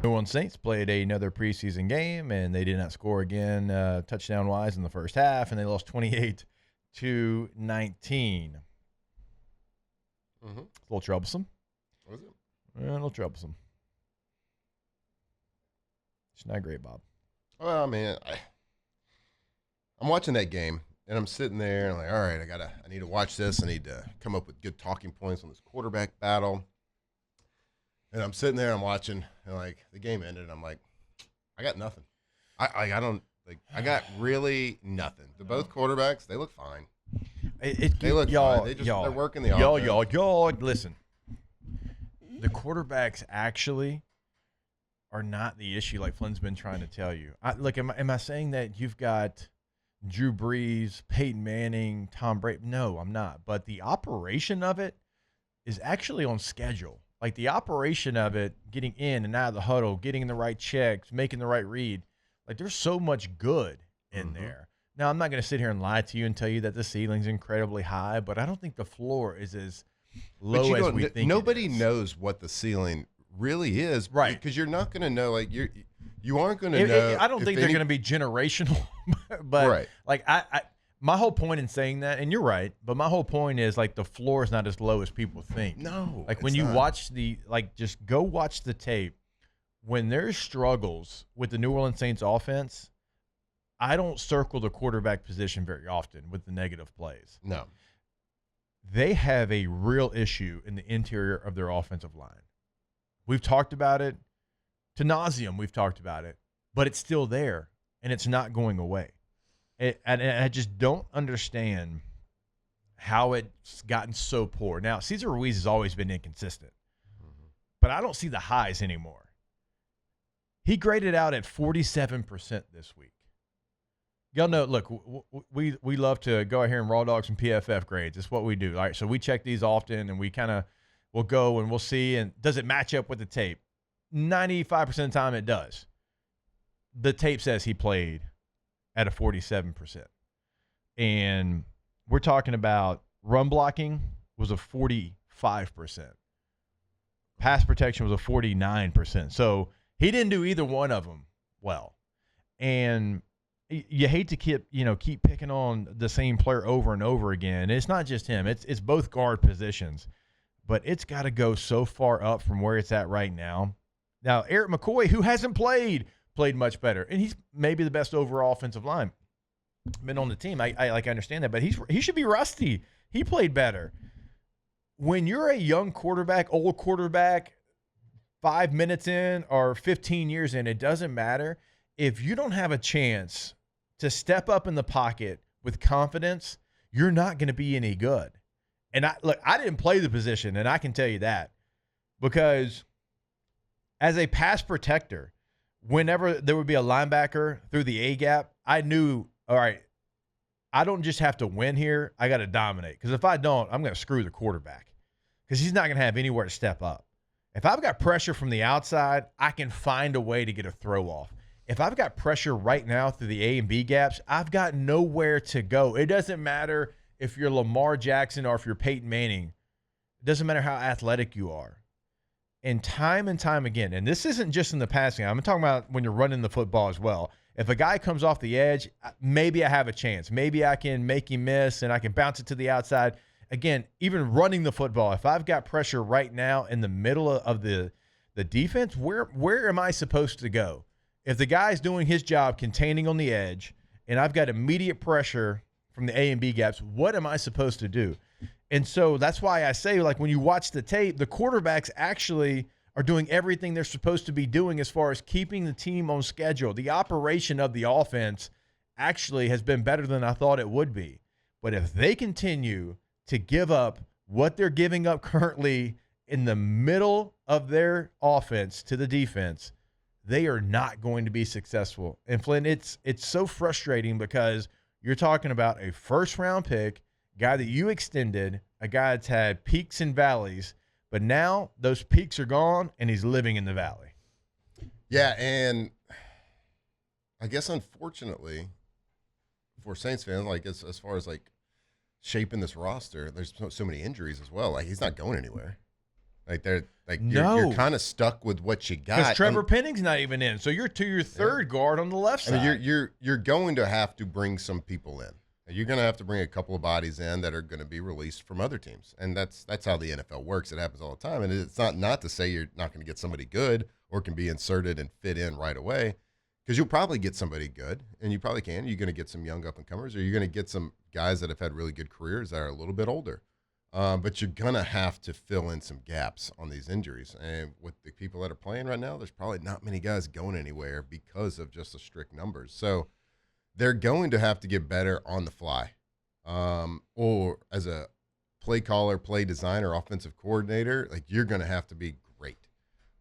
New Orleans Saints played another preseason game, and they did not score again touchdown-wise in the first half, and they lost 28-19. Mm-hmm. A little troublesome. Was it? A little troublesome. It's not great, Bob. Well, I mean, I'm watching that game, and I'm sitting there, and I'm like, all right, I need to watch this. I need to come up with good talking points on this quarterback battle. And I'm sitting there, I'm watching, and like the game ended, and I'm like, I got nothing. I got really nothing. Both quarterbacks, they look fine. They look fine. They're working the offense. Y'all, listen. The quarterbacks actually are not the issue like Flynn's been trying to tell you. Am I saying that you've got Drew Brees, Peyton Manning, Tom Brady? No, I'm not. But the operation of it is actually on schedule. Like the operation of it, getting in and out of the huddle, getting in the right checks, making the right read, like there's so much good in there. Now, I'm not going to sit here and lie to you and tell you that the ceiling's incredibly high, but I don't think the floor is as low as we think. Nobody knows what the ceiling really is, right? Because you're not going to know. Like you aren't going to know. I don't think they're going to be generational, but right. Like my whole point in saying that, and you're right, but my whole point is like the floor is not as low as people think. No, like when you watch just go watch the tape. When there's struggles with the New Orleans Saints offense, I don't circle the quarterback position very often with the negative plays. No. They have a real issue in the interior of their offensive line. We've talked about it to nauseum. We've talked about it, but it's still there, and it's not going away. And I just don't understand how it's gotten so poor. Now, Cesar Ruiz has always been inconsistent, but I don't see the highs anymore. He graded out at 47% this week. Y'all know, look, we love to go out here and raw dog some PFF grades. It's what we do. All right, so we check these often, and we'll go and we'll see, and does it match up with the tape? 95% of the time it does. The tape says he played at a 47%. And we're talking about run blocking was a 45%. Pass protection was a 49%. So he didn't do either one of them well. And you hate to keep picking on the same player over and over again. It's not just him. It's both guard positions. But it's got to go so far up from where it's at right now. Now, Eric McCoy, who hasn't played much better. And he's maybe the best overall offensive line been on the team. I understand that. But he should be rusty. He played better. When you're a young quarterback, old quarterback, 5 minutes in or 15 years in, it doesn't matter. If you don't have a chance to step up in the pocket with confidence, you're not going to be any good. And I didn't play the position, and I can tell you that, because as a pass protector, whenever there would be a linebacker through the A gap, I knew, all right, I don't just have to win here. I got to dominate, because if I don't, I'm going to screw the quarterback, because he's not going to have anywhere to step up. If I've got pressure from the outside, I can find a way to get a throw off. If I've got pressure right now through the A and B gaps, I've got nowhere to go. It doesn't matter if you're Lamar Jackson or if you're Peyton Manning. It doesn't matter how athletic you are. And time again, and this isn't just in the passing. I'm talking about when you're running the football as well. If a guy comes off the edge, maybe I have a chance. Maybe I can make him miss and I can bounce it to the outside. Again, even running the football, if I've got pressure right now in the middle of the defense, where am I supposed to go? If the guy's doing his job containing on the edge and I've got immediate pressure from the A and B gaps, what am I supposed to do? And so that's why I say, like, when you watch the tape, the quarterbacks actually are doing everything they're supposed to be doing as far as keeping the team on schedule. The operation of the offense actually has been better than I thought it would be. But if they continue to give up what they're giving up currently in the middle of their offense to the defense, they are not going to be successful. And Flynn, it's so frustrating, because you're talking about a first-round pick, guy that you extended, a guy that's had peaks and valleys, but now those peaks are gone and he's living in the valley. Yeah, and I guess unfortunately for Saints fans, like as far as like shaping this roster, there's so many injuries as well. Like, he's not going anywhere. Like you're No. kind of stuck with what you got. Because Trevor Penning's not even in, so you're to your third guard on the left side. I mean, you're going to have to bring some people in. You're going to have to bring a couple of bodies in that are going to be released from other teams, and that's how the NFL works. It happens all the time, and it's not to say you're not going to get somebody good or can be inserted and fit in right away, because you'll probably get somebody good, and you probably can. You're going to get some young up and comers, or you're going to get some guys that have had really good careers that are a little bit older. But you're going to have to fill in some gaps on these injuries. And with the people that are playing right now, there's probably not many guys going anywhere because of just the strict numbers. So they're going to have to get better on the fly. Or as a play caller, play designer, offensive coordinator, like you're going to have to be great.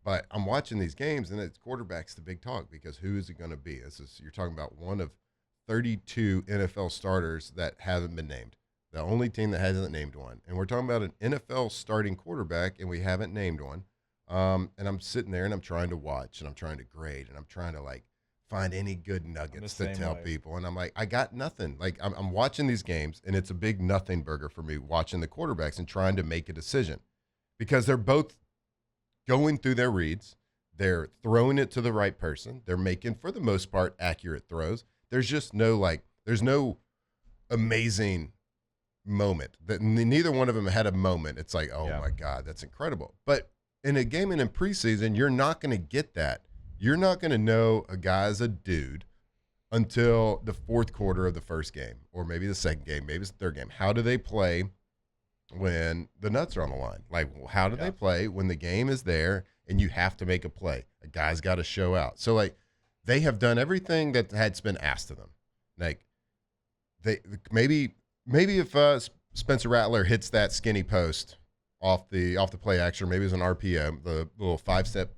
But I'm watching these games, and it's quarterback's the big talk, because who is it going to be? You're talking about one of 32 NFL starters that haven't been named. The only team that hasn't named one. And we're talking about an NFL starting quarterback, and we haven't named one. And I'm sitting there, and I'm trying to watch, and I'm trying to grade, and I'm trying to, like, find any good nuggets to tell people. And I'm like, I got nothing. Like, I'm watching these games, and it's a big nothing burger for me watching the quarterbacks and trying to make a decision. Because they're both going through their reads. They're throwing it to the right person. They're making, for the most part, accurate throws. There's just there's no amazing moment that neither one of them had a moment. It's like, oh my God, that's incredible. But in a game and in preseason, you're not going to get that. You're not going to know a guy's a dude until the fourth quarter of the first game, or maybe the second game, maybe it's the third game. How do they play when the nuts are on the line? Like, how do they play when the game is there and you have to make a play? A guy's got to show out. So, like, they have done everything that had been asked of them. Like, they maybe if Spencer Rattler hits that skinny post off the play action, maybe it's an RPO, the little 5-step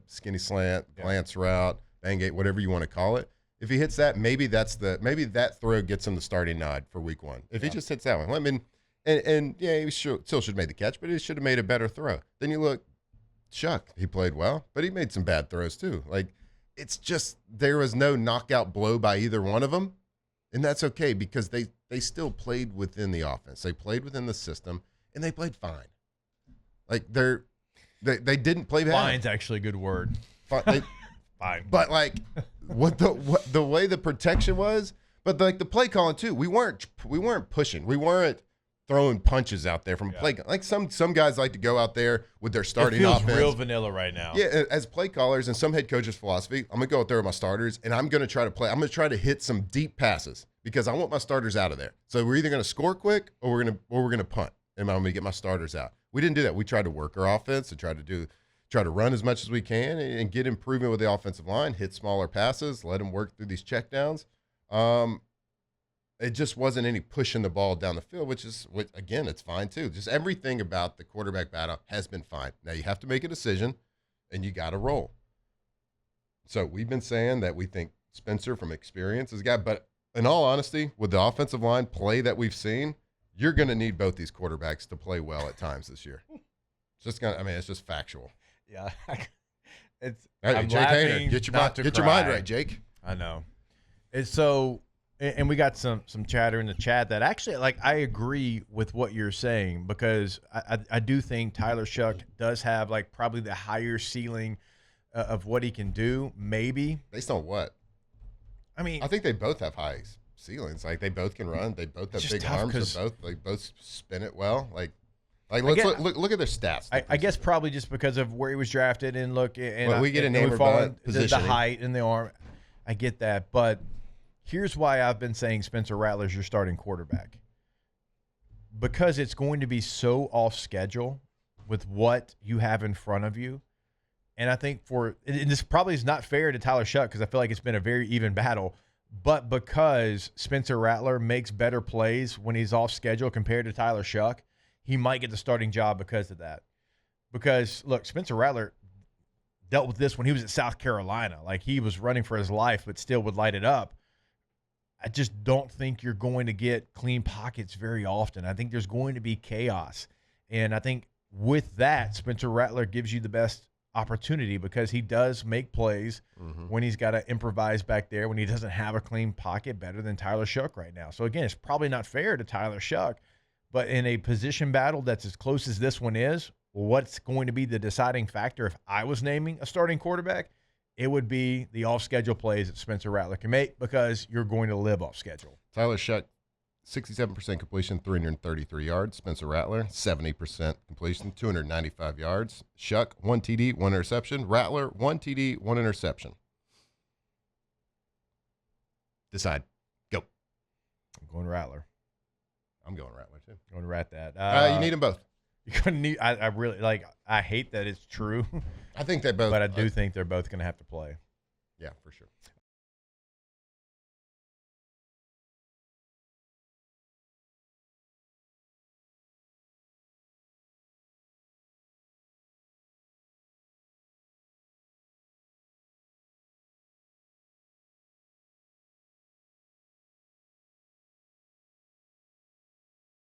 skinny slant, glance route, bang gate, whatever you want to call it. If he hits that, maybe that throw gets him the starting nod for week one. If he just hits that one, I mean, and he still should have made the catch, but he should have made a better throw. Then you look, Chuck, he played well, but he made some bad throws too. Like, it's just there was no knockout blow by either one of them. And that's okay, because they still played within the offense. They played within the system, and they played fine. Like, they didn't play bad. Fine's actually a good word. Fine. But, like, what the way the protection was, but, like, the play calling too. We weren't pushing. We weren't throwing punches out there from play. Like some guys like to go out there with their starting offense. It feels real vanilla right now. Yeah, as play callers and some head coaches' philosophy, I'm gonna go out there with my starters, and I'm gonna try to play. I'm gonna try to hit some deep passes because I want my starters out of there. So we're either gonna score quick or we're gonna punt, and I'm gonna get my starters out. We didn't do that. We tried to work our offense and try to run as much as we can and get improvement with the offensive line, hit smaller passes, let them work through these checkdowns. It just wasn't any pushing the ball down the field, which again, it's fine too. Just everything about the quarterback battle has been fine. Now you have to make a decision, and you got to roll. So we've been saying that we think Spencer, from experience, is a guy. But in all honesty, with the offensive line play that we've seen, you're going to need both these quarterbacks to play well at times this year. It's just factual. Yeah. I'm Jake laughing, Hayner, get your mind right, Jake. I know. It's so. And we got some chatter in the chat that actually, like, I agree with what you're saying, because I do think Tyler Shuck does have, like, probably the higher ceiling of what he can do, maybe. Based on what? I mean, I think they both have high ceilings. Like, they both can run. They both have big arms. They both spin it well. Like let's look at their stats. I guess probably just because of where he was drafted, and look, and we get enamored by the height and the arm. I get that, but here's why I've been saying Spencer Rattler's your starting quarterback. Because it's going to be so off schedule with what you have in front of you. And I think and this probably is not fair to Tyler Shuck, because I feel like it's been a very even battle. But because Spencer Rattler makes better plays when he's off schedule compared to Tyler Shuck, he might get the starting job because of that. Because, look, Spencer Rattler dealt with this when he was at South Carolina. Like, he was running for his life, but still would light it up. I just don't think you're going to get clean pockets very often. I think there's going to be chaos. And I think with that, Spencer Rattler gives you the best opportunity, because he does make plays when he's got to improvise back there, when he doesn't have a clean pocket, better than Tyler Shuck right now. So, again, it's probably not fair to Tyler Shuck, but in a position battle that's as close as this one is, what's going to be the deciding factor if I was naming a starting quarterback? It would be the off-schedule plays that Spencer Rattler can make because you're going to live off schedule. Tyler Shuck, 67% completion, 333 yards. Spencer Rattler, 70% completion, 295 yards. Shuck, 1 TD, 1 interception. Rattler, 1 TD, 1 interception. Decide. Go. I'm going Rattler. I'm going Rattler, too. I'm going to rat that. You need them both. You're gonna need. I really like. I hate that it's true, I think they both. but I do think they're both going to have to play. Yeah, for sure.